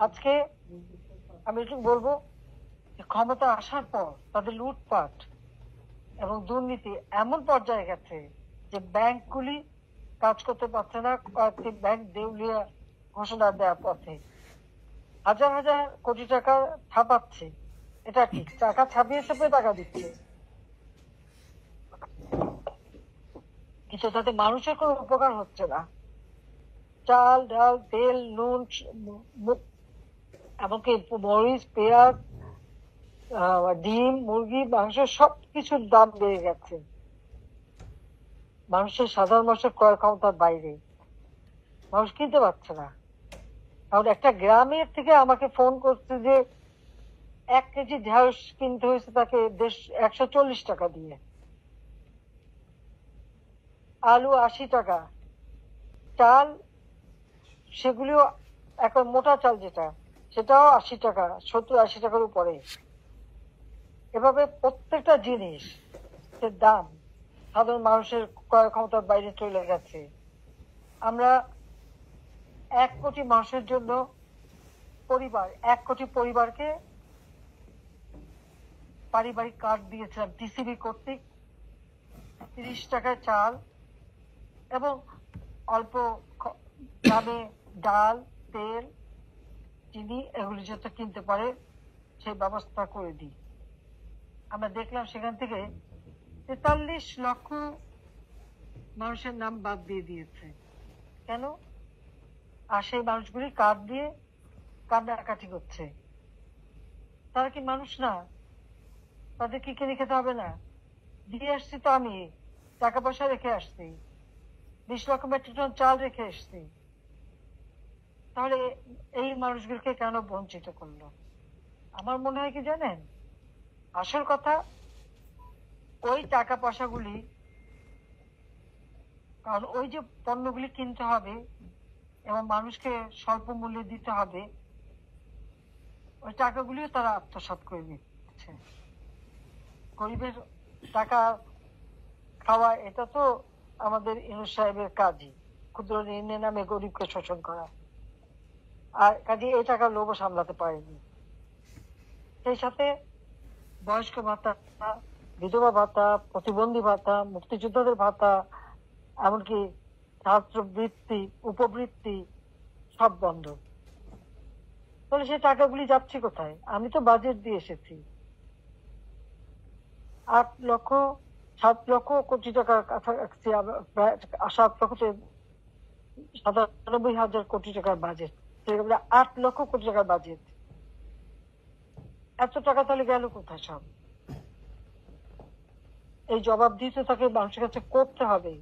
আজকে আমি একটু বলবো, ক্ষমতা আসার পর তাদের লুটপাট এবং দুর্নীতি এমন পর্যায়ে গেছে যে ব্যাংকগুলি কাজ করতে পারছে না, কয়েকটি ব্যাংক দেউলিয়া ঘোষণা দেওয়ার পথে। হাজার হাজার কোটি টাকা ছাপাচ্ছে, এটা ঠিক, টাকা ছাপিয়ে ছাপিয়ে টাকা দিচ্ছে, কিন্তু তাতে মানুষের কোনো উপকার হচ্ছে না। চাল, ডাল, তেল, নুন, এমনকি মরিচ, পেঁয়াজ, ডিম, মুরগি, মাংস সবকিছুর দাম বেড়ে গেছে। মানুষের সাধারণ মানুষের ক্রয় ক্ষমতার বাইরে, মানুষ কিনতে পারছে না। কারণ একটা গ্রামের থেকে আমাকে ফোন করছে যে 1 কেজি ঢেঁড়স কিনতে হয়েছে তাকে 140 টাকা দিয়ে, আলু 80 টাকা, চাল সেগুলিও এখন মোটা চাল যেটা সেটাও 80 টাকা, 70-80 টাকার উপরে। এভাবে প্রত্যেকটা জিনিস দাম সাধারণ মানুষের ক্রয় ক্ষমতার বাইরে চলে গেছে। আমরা 1 কোটি মানুষের জন্য 1 কোটি পরিবারকে পারিবারিক কার্ড দিয়েছিলাম টিসিবি কর্তৃক, 30 টাকায় চাল এবং অল্প দামে ডাল, তেল, চিনি এগুলি যাতে কিনতে পারে সেই ব্যবস্থা করে দিই। আমরা দেখলাম সেখান থেকে 43 লক্ষ মানুষের নাম বাদ দিয়ে দিয়েছে। কেন? আর সেই মানুষগুলি কার্ড দিয়ে কান্নাকাটি করছে। তারা কি মানুষ না? তাদের কি কিনে খেতে হবে না? দিয়ে আসছি তো আমি, টাকা পয়সা রেখে আসছি, 20 লক্ষ মেট্রিক টন চাল রেখে আসছি। তাহলে এই মানুষগুলোকে কেন বঞ্চিত করলো? আমার মনে হয় কি জানেন, আসল কথা ওই টাকা পয়সাগুলি, কারণ ওই যে পণ্যগুলি কিনতে হবে এবং মানুষকে স্বল্প মূল্যে দিতে হবে, ওই টাকাগুলিও তারা আত্মসাৎ করে নিচ্ছে। গরিবের টাকা খাওয়া এটা তো আমাদের ইউনূস সাহেবের কাজই, ক্ষুদ্র ঋণের নামে গরিবকে শোষণ করা। আর কাজে এই টাকা লোভও সামলাতে পারেনি। সেই সাথে বয়স্ক ভাতা, বিধবা ভাতা, প্রতিবন্ধী ভাতা, মুক্তিযোদ্ধাদের ভাতা, এমনকি ছাত্রবৃত্তি, উপবৃত্তি সব বন্ধ। তাহলে সেই টাকাগুলি যাচ্ছে কোথায়? আমি তো বাজেট দিয়ে এসেছি 7 লক্ষ কোটি টাকার কাছাকাছি, 97,000 কোটি টাকার বাজেট, 8 লক্ষ কোটি টাকার বাজেট। এত টাকা তাহলে গেল কোথায় সব? এই জবাব দিতে তাকে মানুষের কাছে করতে হবে।